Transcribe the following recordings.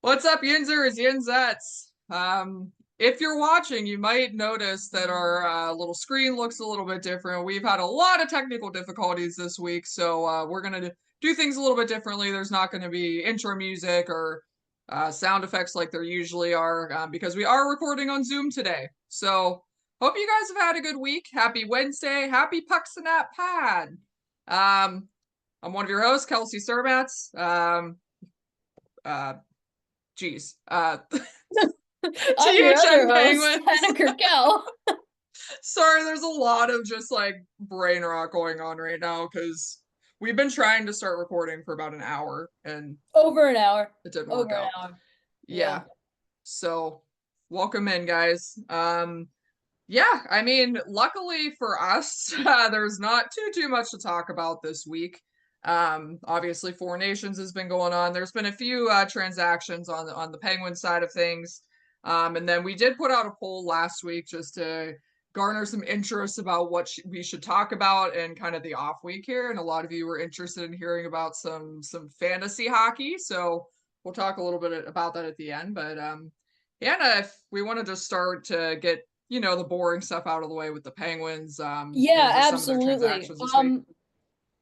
What's up, Yinzers, Yinzettes? If you're watching, you might notice that our little screen looks a little bit different. We've had a lot of technical difficulties this week, so we're gonna do things a little bit differently. There's not going to be intro music or sound effects like there usually are because we are recording on Zoom today. So hope you guys have had a good week. Happy Wednesday. Happy Pucks and That Pad. I'm one of your hosts, Kelsey Sermats. Uh, Geez. I'm your other THN host, Penguins. Hannah Kirkel. Sorry, there's a lot of just like brain rot going on right now because we've been trying to start recording for about an hour and Over an hour. it didn't work Over an out. hour. Yeah. Yeah. So welcome in, guys. Yeah, I mean, luckily for us, there's not too much to talk about this week. Obviously, Four Nations has been going on. There's been a few transactions on the Penguin side of things, and then we did put out a poll last week just to garner some interest about what we should talk about in kind of the off week here. And a lot of you were interested in hearing about some fantasy hockey, so we'll talk a little bit about that at the end. But Anna, if we want to just start to get the boring stuff out of the way with the Penguins, Yeah, just some of their absolutely. transactions this week.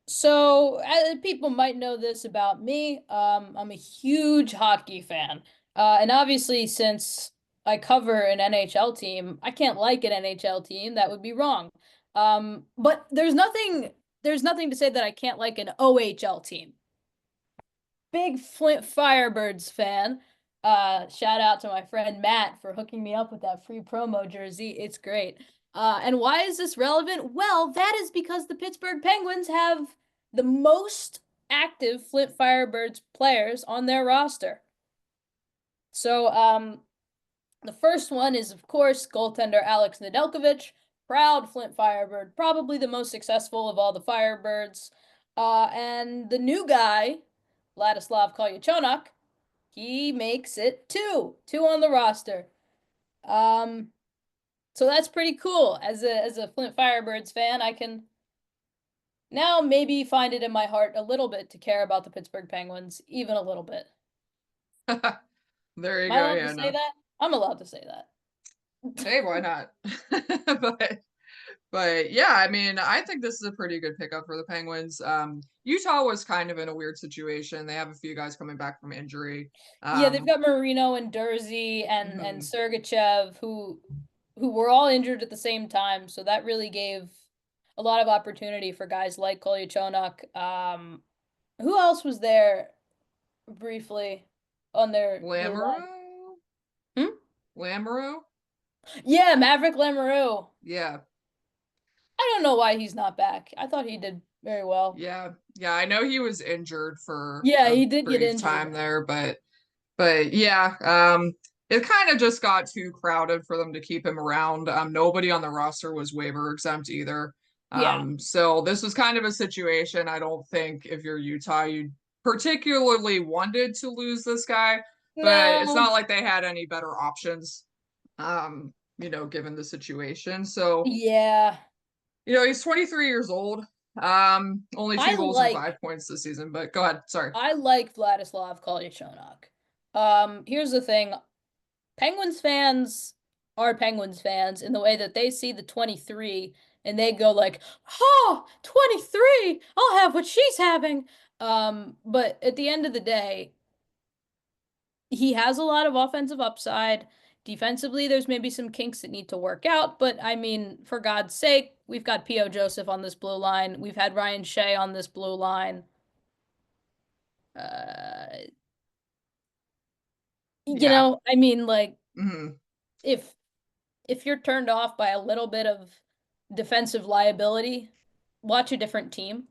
So people might know this about me. I'm a huge hockey fan. And obviously since I cover an NHL team, I can't like an NHL team. That would be wrong. But there's nothing to say that I can't like an OHL team. Big Flint Firebirds fan. Shout out to my friend Matt for hooking me up with that free promo jersey. It's great. And why is this relevant? Well, that is because the Pittsburgh Penguins have the most active Flint Firebirds players on their roster. So, the first one is, of course, goaltender Alex Nedeljkovic, proud Flint Firebird, probably the most successful of all the Firebirds. And the new guy, Vladislav Kolyachonok, he makes it two on the roster. Um, so that's pretty cool. As a Flint Firebirds fan, I can now maybe find it in my heart a little bit to care about the Pittsburgh Penguins, even a little bit. There you Am I go, allowed to say Anna. that? I'm allowed to say that. Hey, why not? but but yeah, I mean, I think this is a pretty good pickup for the Penguins. Utah was kind of in a weird situation. They have a few guys coming back from injury. Yeah, they've Um, got Marino and Dursey and mhm. Sergachev who were all injured at the same time, so that really gave a lot of opportunity for guys like Kolyachonok. Who else was there briefly on their blue line? Lamoureux? Hmm? Lamoureux? Yeah, Maverick Lamoureux. Yeah. I don't know why he's not back. I thought he did very well. Yeah. Yeah, I know he was injured for Yeah, a he did get brief injured. time there, but yeah, it kind of just got too crowded for them to keep him around. Nobody on the roster was waiver exempt either. Yeah. So this was kind of a situation I don't think if you're Utah, you particularly wanted to lose this guy, but it's No. not like they had any better options, given the situation. So, Yeah. he's 23 years old. Only I 2 goals and like 5 points this season, but go ahead. Sorry. I like Vladislav Kolyachonok. Here's the thing. Penguins fans are Penguins fans in the way that they see the 23 and they go like, "Oh, 23. I'll have what she's having." But at the end of the day, he has a lot of offensive upside. Defensively, there's maybe some kinks that need to work out, but I mean, for God's sake, we've got P.O. Joseph on this blue line. We've had Ryan Shea on this blue line. Uh, Yeah. I mean, like Hmm. if if you're turned off by a little bit of defensive liability, watch a different team.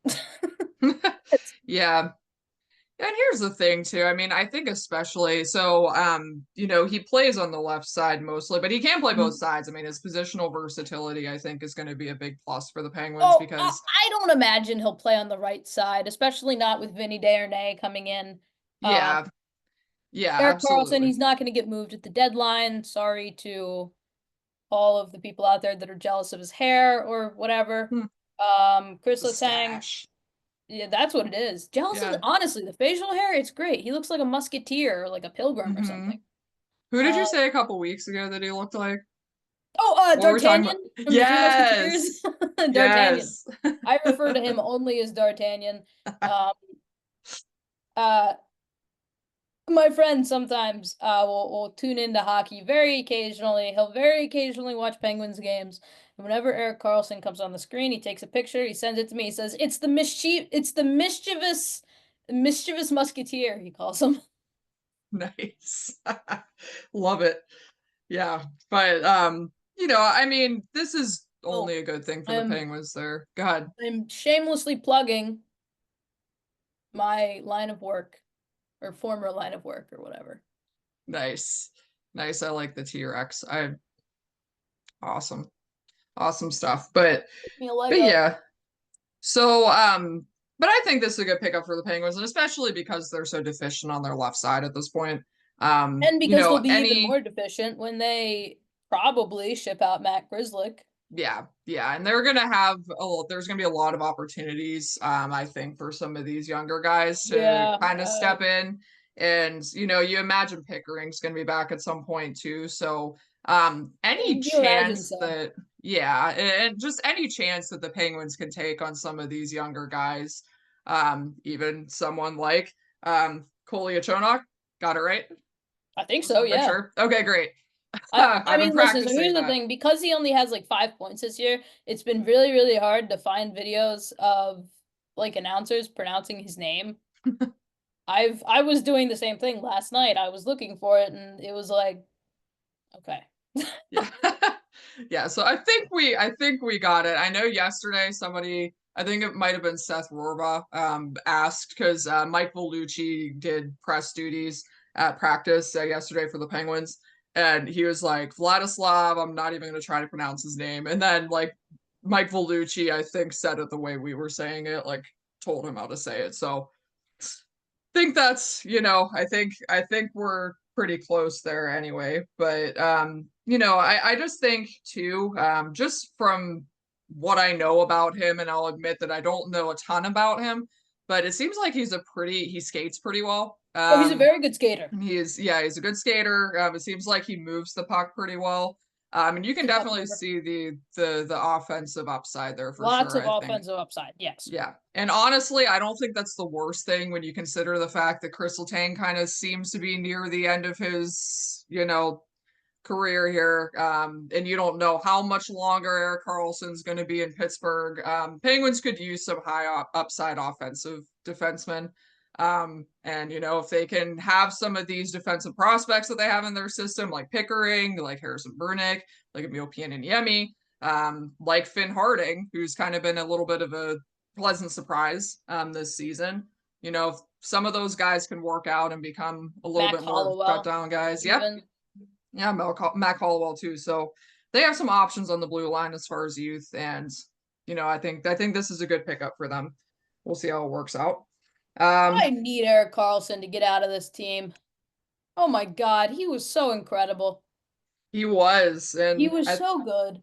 It's, Yeah. And here's the thing too. I mean, I think especially so he plays on the left side mostly, but he can play both sides. I mean, his positional versatility I think is going to be a big plus for the Penguins oh, I, because I don't imagine he'll play on the right side, especially not with Vinny Desharnais coming in. Um, yeah. Yeah, Erik Karlsson, absolutely. he's not going to get moved at the deadline. Sorry to all of the people out there that are jealous of his hair or whatever. Hmm. Chris Letang, Mustache. Yeah, that's what it is. Jealous of Yeah. honestly, the facial hair, it's great. He looks like a musketeer or like a pilgrim or Hmm. something. Who did Uh, you say a couple weeks ago that he looked like? What were we talking D'Artagnan about? from the Three Musketeers. Yes. D'Artagnan. Yes. I refer to him only as D'Artagnan. Um, uh, my friend sometimes will tune into hockey very occasionally. He'll very occasionally watch Penguins games. And whenever Erik Karlsson comes on the screen, he takes a picture, he sends it to me. He says, it's the mischievous musketeer," he calls him. Nice. Love it. Yeah. But I mean, this is Oh, only a good thing for the I'm Penguins there. God. I'm shamelessly plugging my line of work or former line of work or whatever. Nice. Nice. I like the T-Rex. Awesome. Awesome stuff. But Give me a leg but up. yeah. So but I think this is a good pickup for the Penguins, and especially because they're so deficient on their left side at this point. And because they'll be even more deficient when they probably ship out Matt Grzelcyk. Yeah, and they're gonna there's gonna be a lot of opportunities, I think, for some of these younger guys to Yeah, kind of step in. And you imagine Pickering's gonna be back at some point too. So any you imagine chance so. that yeah, and just any chance that the Penguins can take on some of these younger guys, even someone like Kolyachonok, got it right? I think Just so, want to make yeah. sure. Okay, great. I I've been mean, listen, so practicing here's the that. thing, because he only has like 5 points this year, it's been really, really hard to find videos of like announcers pronouncing his name. I was doing the same thing last night. I was looking for it and it was like, okay. Yeah. Yeah, so I think we got it. I know yesterday somebody, I think it might have been Seth Rorba, asked because Mike Vellucci did press duties at practice yesterday for the Penguins, and he was like, Vladislav, I'm not even going to try to pronounce his name. And then like Mike Vellucci, I think, said it the way we were saying it, like told him how to say it. So think that's, I think we're pretty close there anyway. But I just think too, just from what I know about him, and I'll admit that I don't know a ton about him, but it seems like he skates pretty well. Oh, he's a very good skater. He's a good skater. It seems like he moves the puck pretty well. And you can He's a puck definitely mover. see the offensive upside there for Lots sure, of I think. offensive upside, yes. Yeah. And honestly, I don't think that's the worst thing when you consider the fact that Crystal Tang kind of seems to be near the end of his, career here. And you don't know how much longer Erik Karlsson's going to be in Pittsburgh. Penguins could use some upside offensive defensemen. And if they can have some of these defensive prospects that they have in their system, like Pickering, like Harrison Burnick, like Emil Pianiemi, like Finn Harding, who's kind of been a little bit of a pleasant surprise this season. If some of those guys can work out and become a little Mac bit more shut Hollowell, down guys. Yep. even. Yeah, Mac Hollowell too. So they have some options on the blue line as far as youth, and I think this is a good pickup for them. We'll see how it works out. I Um, need Erik Karlsson to get out of this team. Oh my God, he was so incredible. he was, He and was so good.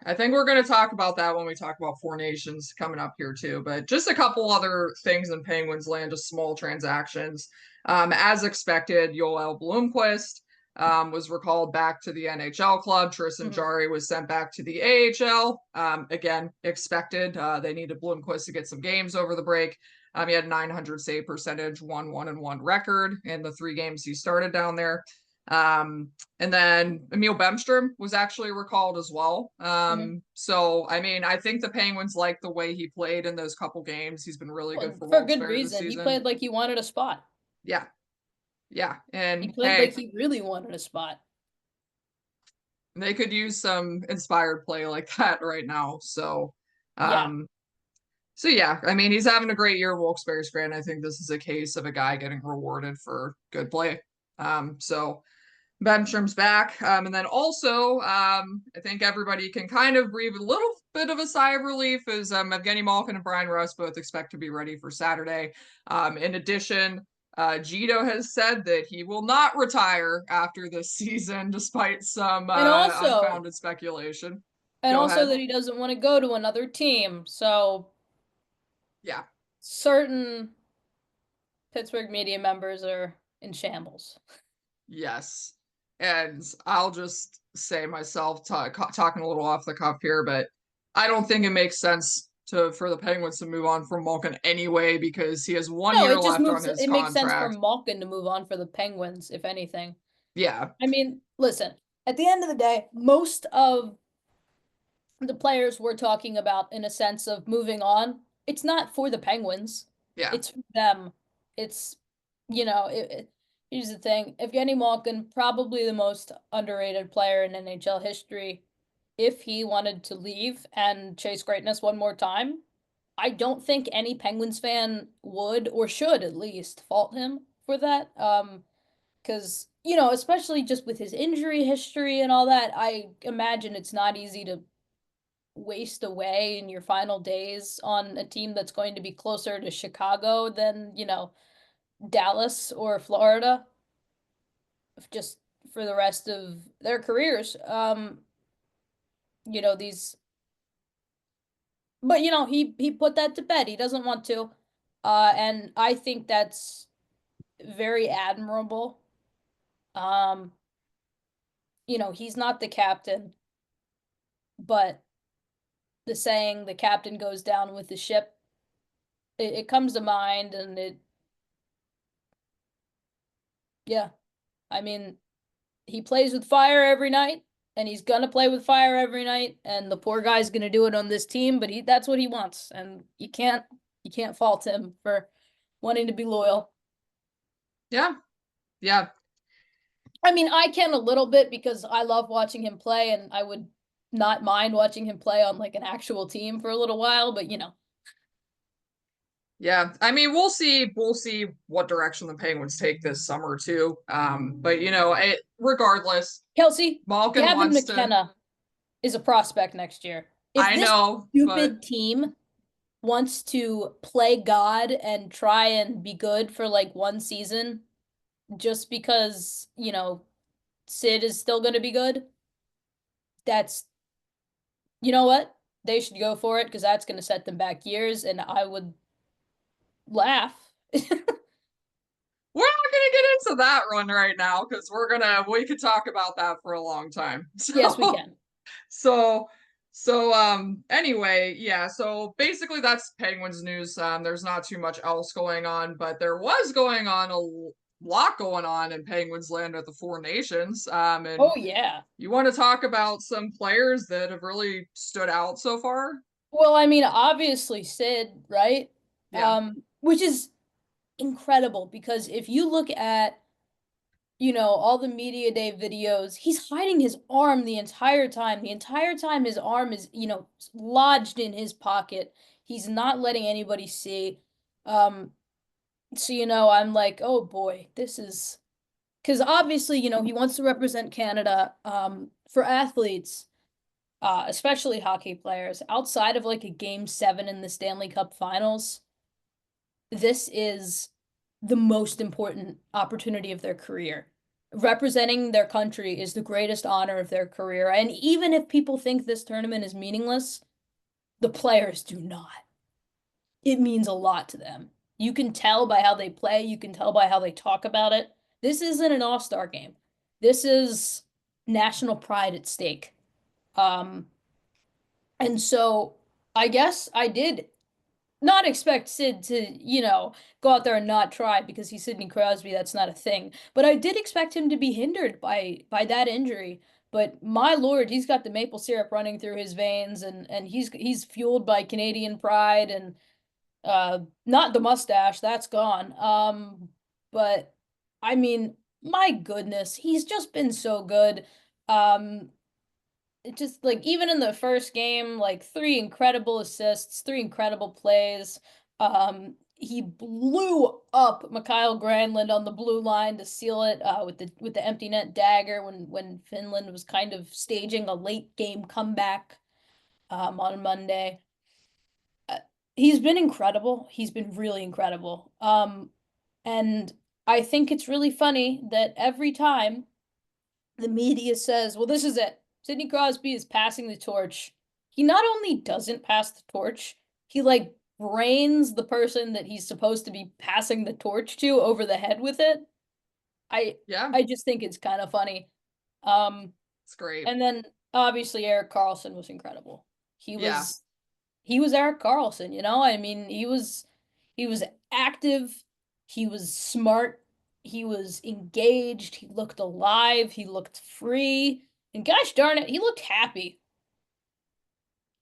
I think we're going to talk about that when we talk about Four Nations coming up here too. But just a couple other things in Penguins land, just small transactions. As expected, Yoel Bloomquist was recalled back to the NHL club. Tristan Mhm. Jarry was sent back to the AHL. Again, expected. They needed Bloomquist to get some games over the break. He had 900 save percentage, 1-1-1 record in the 3 games he started down there. And then Emil Bemstrom was actually recalled as well. Mhm. So I mean, I think the Penguins like the way he played in those couple games. He's been really good Well, for for good Wilkes-Barre this reason. He season. played like he wanted a spot. Yeah, yeah, He and played like hey, he really wanted a spot. they could use some inspired play like that right now. So, Yeah. um, so yeah, I mean, he's having a great year, Wilkes-Barre's great. And I think this is a case of a guy getting rewarded for good play. So Benstrom's back. And then also, I think everybody can kind of breathe a little bit of a sigh of relief as Evgeny Malkin and Brian Russ both expect to be ready for Saturday. In addition, Gito has said that he will not retire after this season, despite some And also, unfounded speculation. and Go also ahead. that he doesn't want to go to another team. So Yeah. certain Pittsburgh media members are in shambles. Yes. And I'll just say myself, talking a little off the cuff here, but I don't think it makes sense for the Penguins to move on from Malkin anyway because he has one No, year it just left on moves. his It makes sense for contract. Malkin to move on for the Penguins, if anything. Yeah. I mean, listen, at the end of the day, most of the players we're talking about in a sense of moving on, it's not for the Penguins. Yeah. It's for them. It's, here's the thing. Evgeny Malkin, probably the most underrated player in NHL history. If he wanted to leave and chase greatness one more time, I don't think any Penguins fan would or should at least fault him for that. Because, especially just with his injury history and all that, I imagine it's not easy to waste away in your final days on a team that's going to be closer to Chicago than, Dallas or Florida, just for the rest of their careers. These, but he put that to bed. He doesn't want to. And I think that's very admirable. Um, he's not the captain, but the saying the captain goes down with the ship, it comes to mind, and yeah, I mean, he plays with fire every night, and he's gonna play with fire every night, and the poor guy's gonna do it on this team, but that's what he wants, and you can't fault him for wanting to be loyal. Yeah. Yeah. I mean, I can a little bit because I love watching him play, and I would not mind watching him play on like an actual team for a little while, but Yeah. I mean, we'll see what direction the Penguins take this summer too. But regardless, Kelsey, Malkin Gavin wants to. McKenna is a prospect next year. If I this know, but stupid team wants to play God and try and be good for like one season just because, Sid is still going to be good, that's, you know what? They should go for it because that's going to set them back years, and I would laugh. we're not gonna get into that run right now because we could talk about that for a long time. Yes, we can. So anyway, yeah, so basically that's Penguins news. There's not too much else going on, but there was going on a lot going on in Penguins land at the Four Nations. And Oh, yeah. you want to talk about some players that have really stood out so far? Well, I mean, obviously Sid, right? Yeah. Which is incredible because if you look at all the media day videos, he's hiding his arm the entire time. The entire time his arm is, lodged in his pocket. He's not letting anybody see. Um, so, I'm like, oh boy, this is because obviously, he wants to represent Canada. For athletes, especially hockey players, outside of like a game 7 in the Stanley Cup Finals, this is the most important opportunity of their career. Representing their country is the greatest honor of their career. And even if people think this tournament is meaningless, the players do not. It means a lot to them. You can tell by how they play, you can tell by how they talk about it. This isn't an all-star game. This is national pride at stake. Um, and so I guess I did not expect Sid to, go out there and not try because he's Sidney Crosby. That's not a thing. But I did expect him to be hindered by that injury. But my lord, he's got the maple syrup running through his veins, and he's fueled by Canadian pride and not the mustache, that's gone. But I mean, my goodness, he's just been so good. Um, it just like even in the first game, like 3 incredible assists, 3 incredible plays. He blew up Mikhail Granlund on the blue line to seal it with the empty net dagger when Finland was kind of staging a late game comeback on Monday. Uh, he's been incredible. He's been really incredible. And I think it's really funny that every time the media says, well, this is it. Sidney Crosby is passing the torch. He not only doesn't pass the torch, he like brains the person that he's supposed to be passing the torch to over the head with it. I Yeah, I just think it's kind of funny. Um, it's great. and then obviously Erik Karlsson was incredible. He Yeah, was he was Erik Karlsson, you know? I mean, he was active, he was smart, he was engaged, he looked alive, he looked free, and gosh darn it, he looked happy.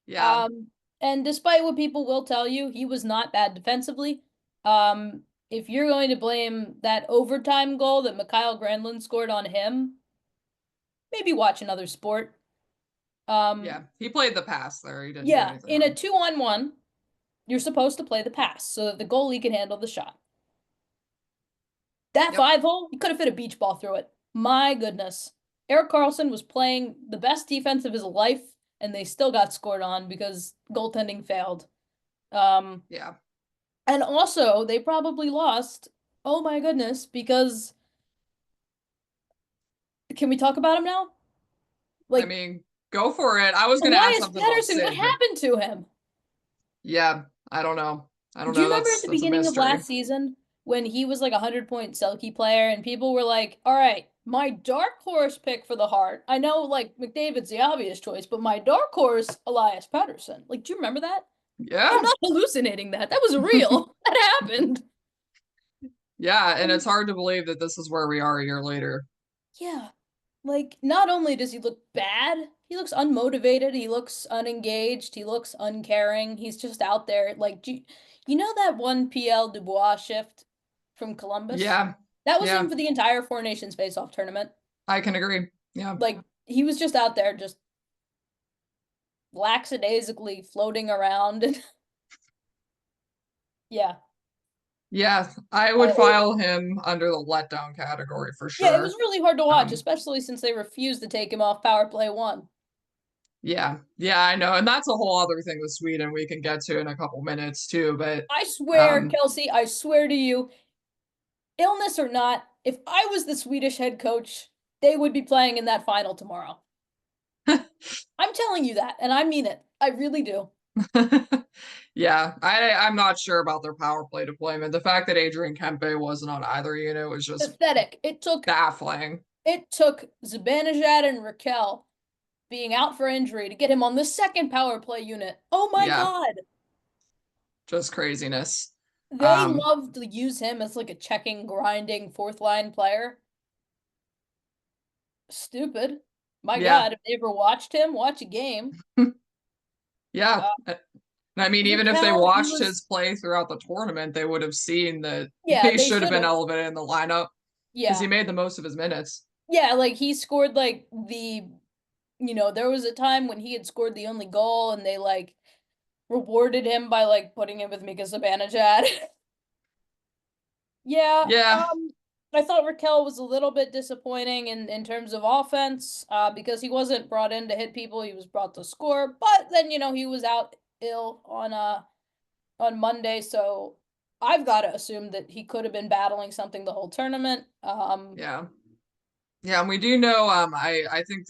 yeah. Um, and despite what people will tell you, he was not bad defensively. Um, if you're going to blame that overtime goal that Mikhail Granlund scored on him, maybe watch another sport. Yeah, Um, he played the pass there. He didn't do yeah, anything in a wrong. 2-on-1, you're supposed to play the pass so that the goalie can handle the shot. That Yep. 5 hole, you could have fit a beach ball through it. My goodness. Erik Karlsson was playing the best defense of his life, and they still got scored on because goaltending failed. Um, Yeah. and also, they probably lost. Oh my goodness, because can we talk about him now? I Like, mean, go for it. I was gonna add Elias something about Pettersson, what Sid, but happened to him? yeah, I don't know. I don't Do you know. remember at the That's a beginning of mystery. last season when he was like a 100-point Selkie player and people were like, all right, my dark horse pick for the Hart. I know like McDavid's the obvious choice, but my dark horse, Elias Pettersson. Like, do you remember that? I'm Yeah. not hallucinating that. That was real. That happened. Yeah, and And it's hard to believe that this is where we are a year later. yeah, like not only does he look bad, he looks unmotivated, he looks unengaged, he looks uncaring. He's just out there. Like, you know that one PL Dubois shift from Columbus? Yeah. That was him Yeah, for the entire Four Nations face-off tournament. I can agree. Yeah. Like, he was just out there, just lackadaisically floating around. And yeah, Yeah, I would file him under the letdown category for yeah, it was sure. really hard to watch, Um, especially since they refused to take him off power play one. yeah, yeah, I know. And that's a whole other thing with Sweden we can get to in a couple minutes too. But I swear, um, Kelsey, I swear to you, illness or not, if I was the Swedish head coach, they would be playing in that final tomorrow. I'm telling you that, and I mean it. I really do. yeah, I'm not sure about their power play deployment. The fact that Adrian Kempe wasn't on either unit was just Pathetic. baffling. It took Zibanejad and Raquel being out for injury to get him on the second power play unit. Oh my Yeah, God. just craziness. They Um, love to use him as like a checking, grinding fourth line player. Stupid. My yeah, God, if they ever watched him, watch a game. yeah. Uh, I mean, even if they Raquel, he watched his was, play throughout the tournament, they would have seen that yeah, he they should have should been have. elevated in the lineup because he Yeah. made the most of his minutes. Yeah, like he scored like there was a time when he had scored the only goal and they like rewarded him by like putting him with Mika Zibanejad. Yeah, Yeah, I thought Raquel was a little bit disappointing in terms of offense, because he wasn't brought in to hit people, he was brought to score. But then, he was out ill on Monday, so I've got to assume that he could have been battling something the whole tournament. yeah, yeah. And we do know. I think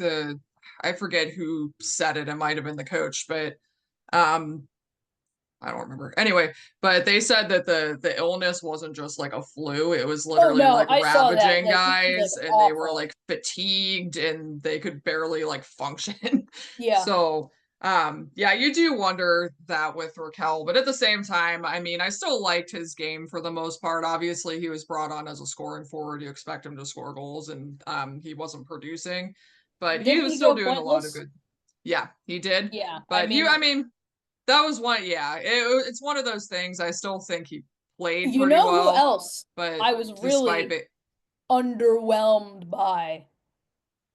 I forget who said it. It might have been the coach, but um, I don't remember. Anyway, but they said that the illness wasn't just like a flu. It was Oh literally no, like I saw that. ravaging Like he was like guys, and they were awful. like fatigued and they could barely like function. Yeah. So, yeah, you do wonder that with Raquel, but at the same time, I mean, I still liked his game for the most part. Obviously, he was brought on as a scoring forward. You expect him to score goals, and he wasn't producing, but he Didn't was he still go doing a lot of pointless? good. Yeah, he did. Yeah, I But I mean, mean, that was one. Yeah, it's one of those things. I still think he played you pretty know who well, else but I was despite really it, underwhelmed by?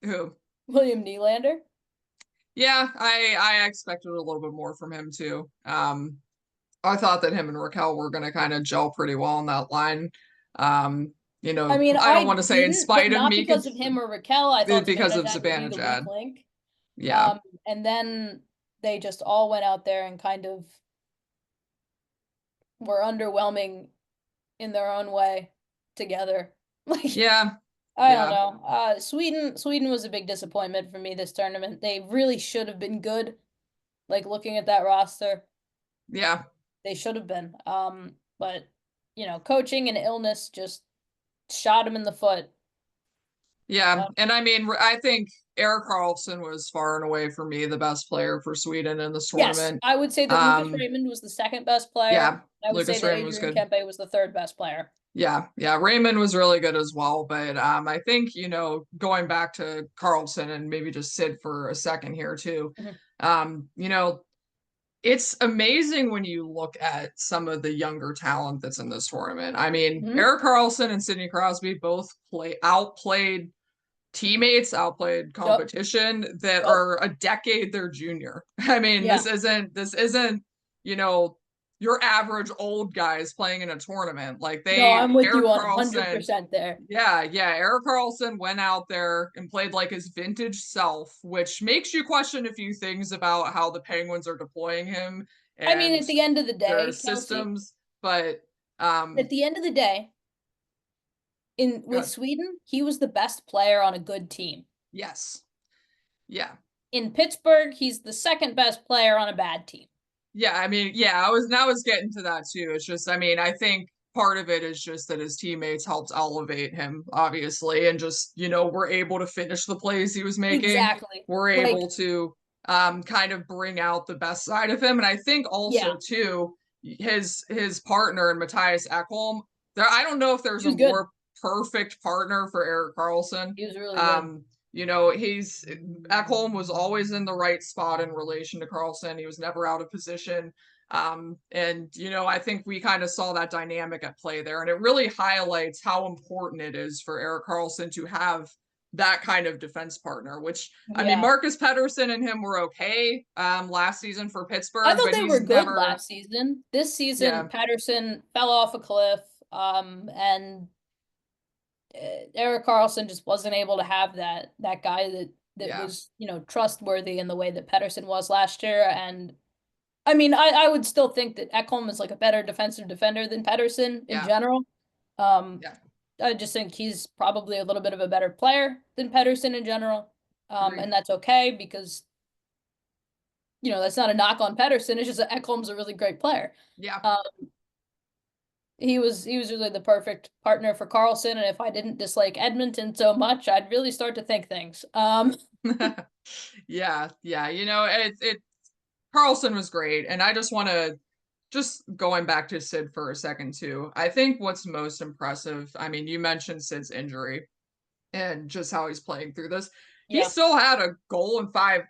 who? William Nylander. Yeah, I expected a little bit more from him too. I thought that him and Raquel were going to kind of gel pretty well on that line. Um, I mean, I don't I want to say in didn't, but spite of not Mika because of him or Raquel. I thought because of Zibanejad would be the weak Zibanejad. link. Yeah, And then they just all went out there and kind of were underwhelming in their own way together. Like, yeah, I don't yeah, know. Sweden was a big disappointment for me this tournament. They really should have been good, like looking at that roster. yeah. They should have been. But coaching and illness just shot him in the foot. Yeah, Um, and I mean, I think Erik Karlsson was far and away for me the best player for Sweden in this yes, tournament. I would say that Lucas Raymond was the second best player. Yeah, I would say Lucas that Raymond was Adrian good. Kempe was the third best player. Yeah, Raymond was really good as well. But I think, going back to Karlsson and maybe just Sid for a second here too, Mhm. um, you know, it's amazing when you look at some of the younger talent that's in this tournament. I mean, Mhm. Erik Karlsson and Sidney Crosby both outplayed teammates, outplayed Yup. competition that Yup. are a decade their junior. I mean, Yeah. this isn't, you know, your average old guys playing in a tournament. Like No, I'm with you Erik 100% Karlsson, there. yeah, Erik Karlsson went out there and played like his vintage self, which makes you question a few things about how the Penguins are deploying him I mean, and at the end of the their day, Kelsey, systems. But at the end of the day, in go with ahead. Sweden, he was the best player on a good team. Yes, yeah. In Pittsburgh, he's the second best player on a bad team. Yeah, I mean, yeah, I was getting to that too. It's just, I mean, I think part of it is just that his teammates helped elevate him, obviously, and just, were able to finish the plays he was making. Exactly. Were Like, able to kind of bring out the best side of him. And I think yeah, also too, his partner in Matthias Ekholm, I don't know if there's he a was good. more perfect partner for Erik Karlsson. He was really good. Um, he's Ekholm was always in the right spot in relation to Karlsson. He was never out of position. And I think we kind of saw that dynamic at play there. And it really highlights how important it is for Erik Karlsson to have that kind of defense partner, which I mean, Yeah. Marcus Pettersson and him were okay last season for I Pittsburgh, thought but they were he's good never, last season. This season, yeah, Patterson fell off a cliff, and Erik Karlsson just wasn't able to have that guy that yeah, was, trustworthy in the way that Pettersson was last year. And I mean, I would still think that Ekholm is like a better defensive defender than Pettersson in yeah, general. Um, yeah, I just think he's probably a little bit of a better player than Pettersson in general. agreed. And that's okay because, that's not a knock on Pettersson. It's just that Ekholm's a really great player. Yeah. Um, he was really the perfect partner for Karlsson, and if I didn't dislike Edmonton so much, I'd really start to think things. Yeah. It Karlsson was great, and I just want to just going back to Sid for a second too. I think what's most impressive, I mean, you mentioned Sid's injury and just how he's playing through this. He Yeah. still had a goal and 5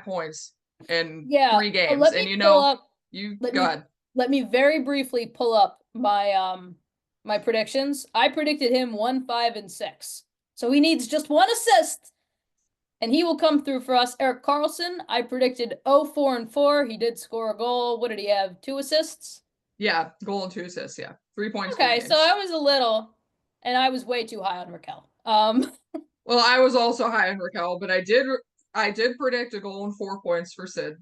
points in Yeah. three So games. And you let go me ahead. let me very briefly pull up my predictions. I predicted him 1, 5, and 6. So he needs just one assist and he will come through for us. Erik Karlsson, I predicted 0, 4, and 4. He did score a goal. What did he have? 2 assists? Yeah, goal and 2 assists. Yeah, 3 points, three Okay, so games. I was a little and I was way too high on Raquel. Well, I was also high on Raquel, but I did predict a goal and 4 points for Sid.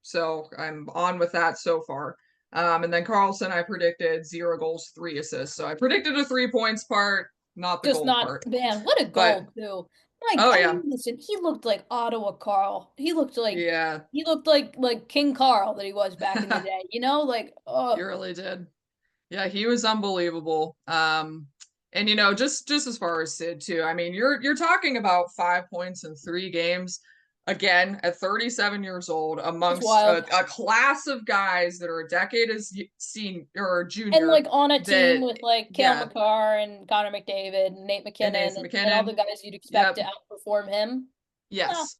So I'm on with that so far. And then Karlsson, I predicted 0 goals, 3 assists. So I predicted a 3 points part, not the Just goal not, part. man, what a But goal too. Like, oh I yeah, mean, listen, he looked like Ottawa Carl. yeah, He looked like King Carl that he was back in the day, Like, he oh, really did. Yeah, he was unbelievable. And just as far as Sid too, I mean, you're talking about 5 points in 3 games. Again, at 37 years old, it's amongst wild. a class of guys that are a decade as seen or And junior, like on a team that with like Cale yeah, Makar and Connor McDavid and Nate and McKinnon Nathan and all the McKinnon. guys you'd expect Yep, to outperform him. No, yes.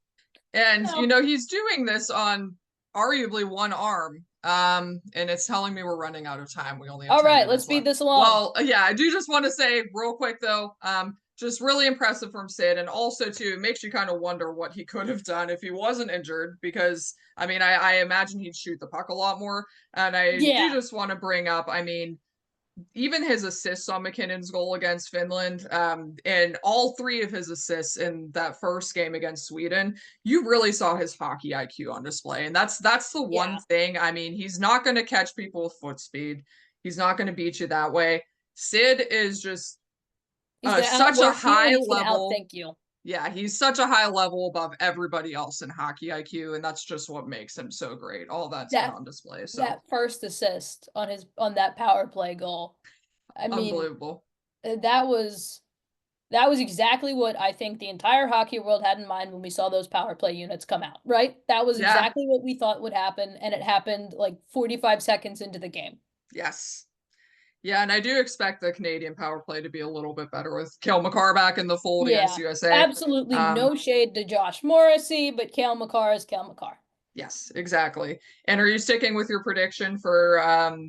And no. he's doing this on arguably one arm. And it's telling me we're running out of time. We only have All 10 right, let's minutes speed left. this along. Well, yeah, I do just want to say real quick though, just really impressive from Sid, and also too it makes you kind of wonder what he could have done if he wasn't injured, because I mean I imagine he'd shoot the puck a lot more. And I do Yeah, just want to bring up, I mean, even his assists on McKinnon's goal against Finland, and all three of his assists in that first game against Sweden, you really saw his hockey IQ on display. And that's the one yeah. thing. I mean, he's not going to catch people with foot speed. He's not going to beat you that way. Sid is just He's gonna such a outwork you and high he's gonna level. outthink you. Yeah, he's such a high level above everybody else in hockey IQ, and that's just what makes him so great. All that's been That on display. So that first assist on that power play goal. I mean, unbelievable. that was exactly what I think the entire hockey world had in mind when we saw those power play units come out, right? That was Yeah. exactly what we thought would happen, and it happened like 45 seconds into the game. Yes. Yeah, and I do expect the Canadian power play to be a little bit better with Cale Makar back in the fold against Yeah, USA. absolutely Um, no shade to Josh Morrissey, but Cale Makar is Cale Makar. yes, exactly. And are you sticking with your prediction for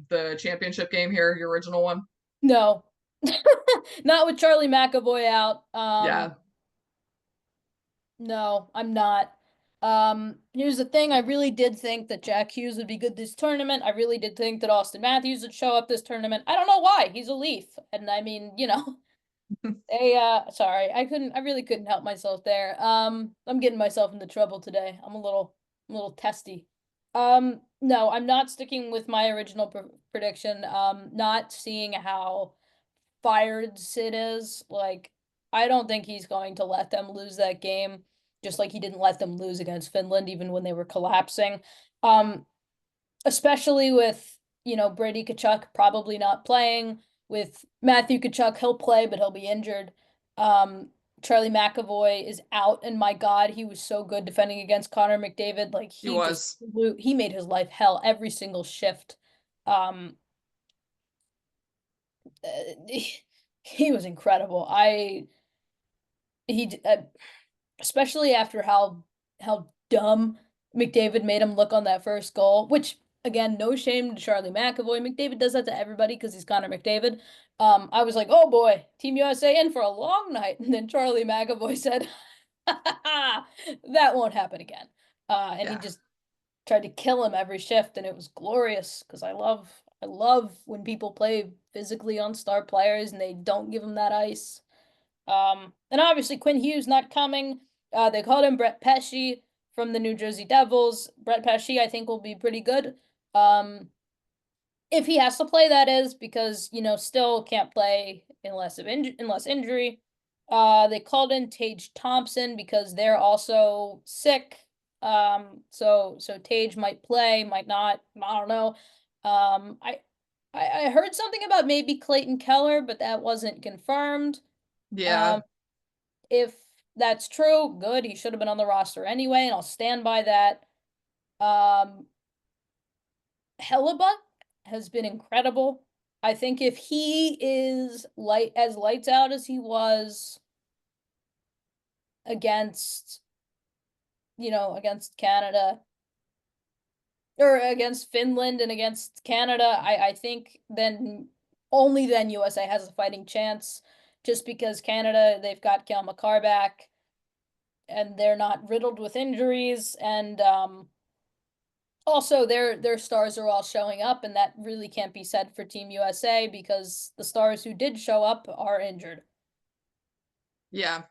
the championship game here, your original one? No, not with Charlie McAvoy out. Yeah, No, I'm not. Here's the thing. I really did think that Jack Hughes would be good this tournament. I really did think that Austin Matthews would show up this tournament. I don't know why. He's a Leaf. And I mean, sorry, I really couldn't help myself there. I'm getting myself into trouble today. I'm a little testy. No, I'm not sticking with my original prediction. Not seeing how fired Sid is. Like, I don't think he's going to let them lose that game, just like he didn't let them lose against Finland, even when they were collapsing. Um, Especially with, Brady Tkachuk probably not playing. With Matthew Tkachuk, he'll play, but he'll be injured. Um, Charlie McAvoy is out, and my God, he was so good defending against Connor McDavid. Like he he was. he made his life hell every single shift. Um, he was incredible. He especially after how dumb McDavid made him look on that first goal, which again, no shame to Charlie McAvoy. McDavid does that to everybody because he's Connor McDavid. I was like, oh boy, Team USA in for a long night, and then Charlie McAvoy said, "That won't happen again," and he Yeah. just tried to kill him every shift, and it was glorious because I love when people play physically on star players and they don't give them that ice. And obviously Quinn Hughes not coming. They called him Brett Pesce from the New Jersey Devils. Brett Pesce, I think, will be pretty good. Um, if he has to play, that is, because still can't play unless injury. They called in Tage Thompson because they're also sick. So Tage might play, might not. I don't know. I heard something about maybe Clayton Keller, but that wasn't confirmed. Yeah. Um, if that's true, good. He should have been on the roster anyway, and I'll stand by that. Um, Hellebuck has been incredible. I think if he is lights out as he was against, against Canada or against Finland and against Canada, I think then only then USA has a fighting chance. Just because Canada, they've got Cale Makar back and they're not riddled with injuries, and also their stars are all showing up, and that really can't be said for Team USA because the stars who did show up are injured. Yeah.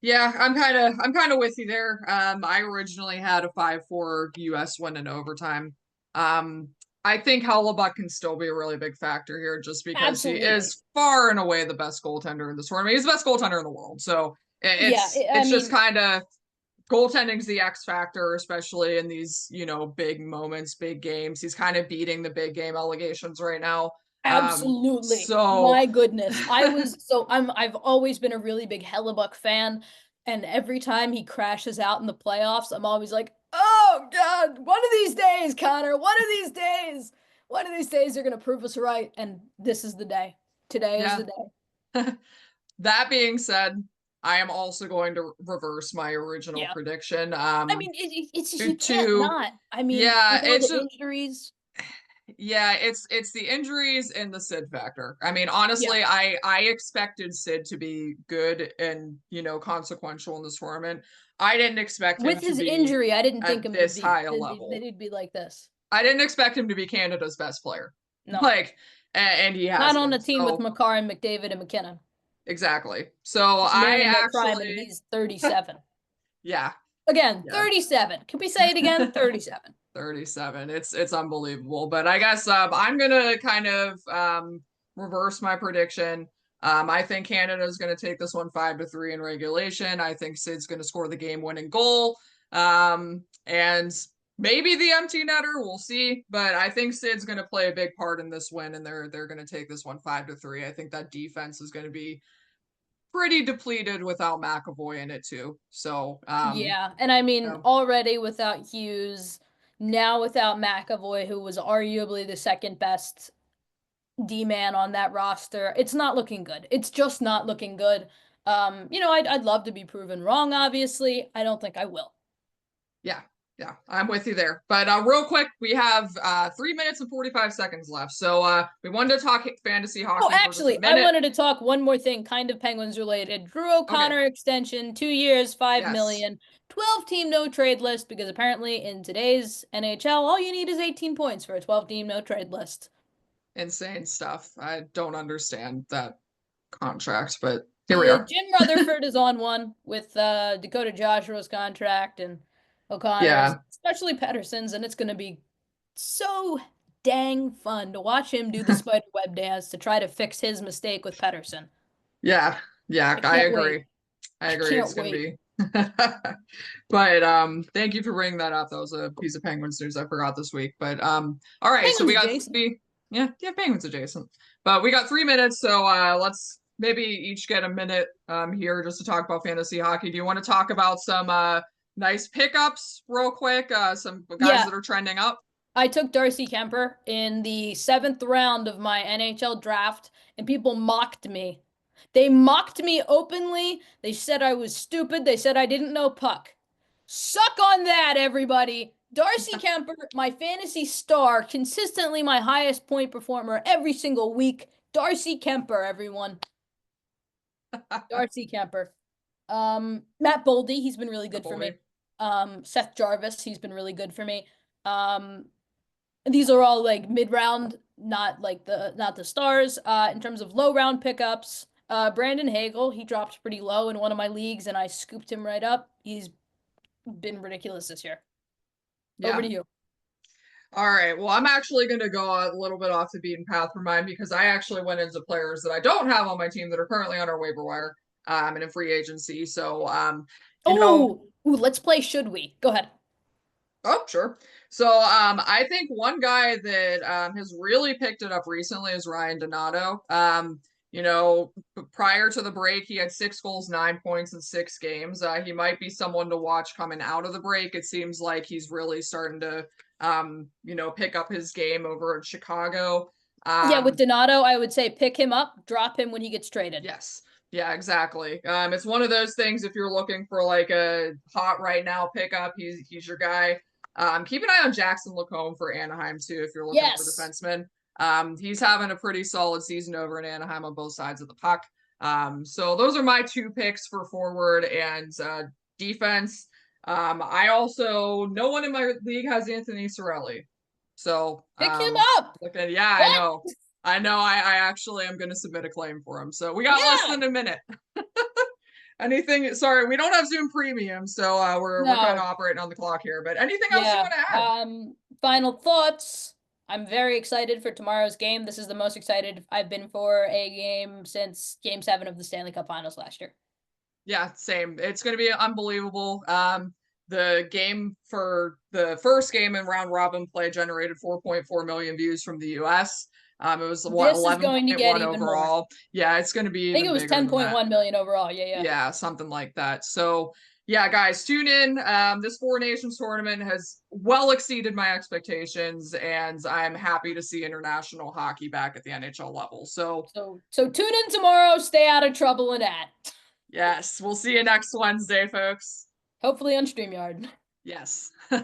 Yeah, I'm kind of with you there. I originally had a 5-4 US win in overtime. Um, I think Hellebuck can still be a really big factor here just because he Absolutely. is far and away the best goaltender in the tournament. He's the best goaltender in the world. So Yeah, I it's just mean, kind of goaltending's the X factor, especially in these, big moments, big games. He's kind of beating the big game allegations right now. absolutely. So My goodness. I've always been a really big Hellebuck fan, and every time he crashes out in the playoffs, I'm always like, "Oh God, one of these days, Connor, one of these days they're gonna prove us right." And this is the day. Today is yeah. the day. That being said, I am also going to reverse my original Yeah. prediction. I mean, it's just To, you can't to not. I mean, yeah, with all it's the just injuries. yeah, it's the injuries and the Sid factor. I mean, Yeah. honestly, I expected Sid to be good and consequential in this tournament. I didn't expect With him to his be injury, I didn't think at him would this be high a that level. he'd be like this. I didn't expect him to be Canada's best player. No. Like, and he has Not on been. a team with So Makar and McDavid and McKinnon. exactly. So A man I in their prime, and actually, he's 37. yeah, Again, yeah. 37. Can we say it again? 37. 37. It's unbelievable. But I guess I'm gonna kind of reverse my prediction. I think Canada is going to take this one 5-3 in regulation. I think Sid's going to score the game-winning goal. And maybe the empty netter, we'll see. But I think Sid's going to play a big part in this win, and they're going to take this one 5-3. I think that defense is going to be pretty depleted without McAvoy in it too. So, Yeah, and I mean, yeah, already without Hughes, now without McAvoy, who was arguably the second best D-man on that roster, it's not looking good. It's just not looking good. I'd love to be proven wrong, obviously. I don't think I will. yeah, yeah, I'm with you there. But real quick, we have 3 minutes and 45 seconds left. So we wanted to talk fantasy Oh, hockey for just a actually, I minute. wanted to talk one more thing, kind of Penguins related. Drew Okay. O'Connor extension, 2 years, five Yes. million, 12-team no trade list, because apparently in today's NHL, all you need is 18 points for a 12-team no trade list. Insane stuff. I don't understand that contract, but here we are. Jim Rutherford is on one with Dakota Joshua's contract and O'Connor's, Yeah. especially Pettersson's, and it's going to be so dang fun to watch him do the spider web dance to try to fix his mistake with Pettersson. Yeah. Yeah, I I can't wait. agree. I I agree. It's can't gonna wait. be but thank you for bringing that up. That was a piece of Penguins news I forgot this week. But all right, so Penguins we got adjacent. three, yeah, Penguins adjacent. But we got 3 minutes, so let's maybe each get a minute here just to talk about fantasy hockey. Do you want to talk about some nice pickups real quick? Some guys Yeah, that are trending up? I took Darcy Kemper in the 7th round of my NHL draft, and people mocked me. They mocked me openly. They said I was stupid. They said I didn't know puck. Suck on that, everybody. Darcy Kemper, my fantasy star, consistently my highest point performer every single week. Darcy Kemper, everyone. Darcy Kemper. Matt Boldy, he's been really good for me. Boy. Seth Jarvis, he's been really good for me. Um, these are all like mid-round, not the stars. In terms of low-round pickups, Brandon Hagel, he dropped pretty low in one of my leagues, and I scooped him right up. He's been ridiculous this year. Over Yeah. to you. All right. Well, I'm actually going to go a little bit off the beaten path for mine because I actually went into players that I don't have on my team that are currently on our waiver wire and in free agency. So, you know, Ooh, let's play Should We? Go ahead. oh, sure. So, I think one guy that has really picked it up recently is Ryan Donato. You know, prior to the break, he had 6 goals, 9 points in 6 games. He might be someone to watch coming out of the break. It seems like he's really starting to, pick up his game over in Chicago. Yeah, with Um, Donato, I would say pick him up, drop him when he gets traded. yes. Yeah, exactly. It's one of those things if you're looking for like a hot right now pickup, he's your guy. Keep an eye on Jackson Lacombe for Anaheim too if you're looking for Yes. defensemen. He's having a pretty solid season over in Anaheim on both sides of the puck. So those are my 2 picks for forward and defense. I also no one in my league has Anthony Cirelli. So Pick him up. yeah, I What? know. I know I actually am going to submit a claim for him. So we got less Yeah. than a minute. Anything? Sorry, we don't have Zoom Premium, so we're kind of No. operating on the clock here. But anything else you Yeah. want to add? Final thoughts. I'm very excited for tomorrow's game. This is the most excited I've been for a game since Game 7 of the Stanley Cup Finals last year. Yeah, same. It's going to be unbelievable. The game for the first game in round robin play generated 4.4 million views from the U.S. It was what This is going to get 11.1 even more. overall. Yeah, it's going to be I think it even was bigger than that. 10.1 million overall. Yeah, yeah. Yeah, something like that. So, yeah, guys, tune in. This Four Nations tournament has well exceeded my expectations, and I'm happy to see international hockey back at the NHL level. So, So tune in tomorrow. Stay out of trouble and at. yes, we'll see you next Wednesday, folks. Hopefully on StreamYard. Yes.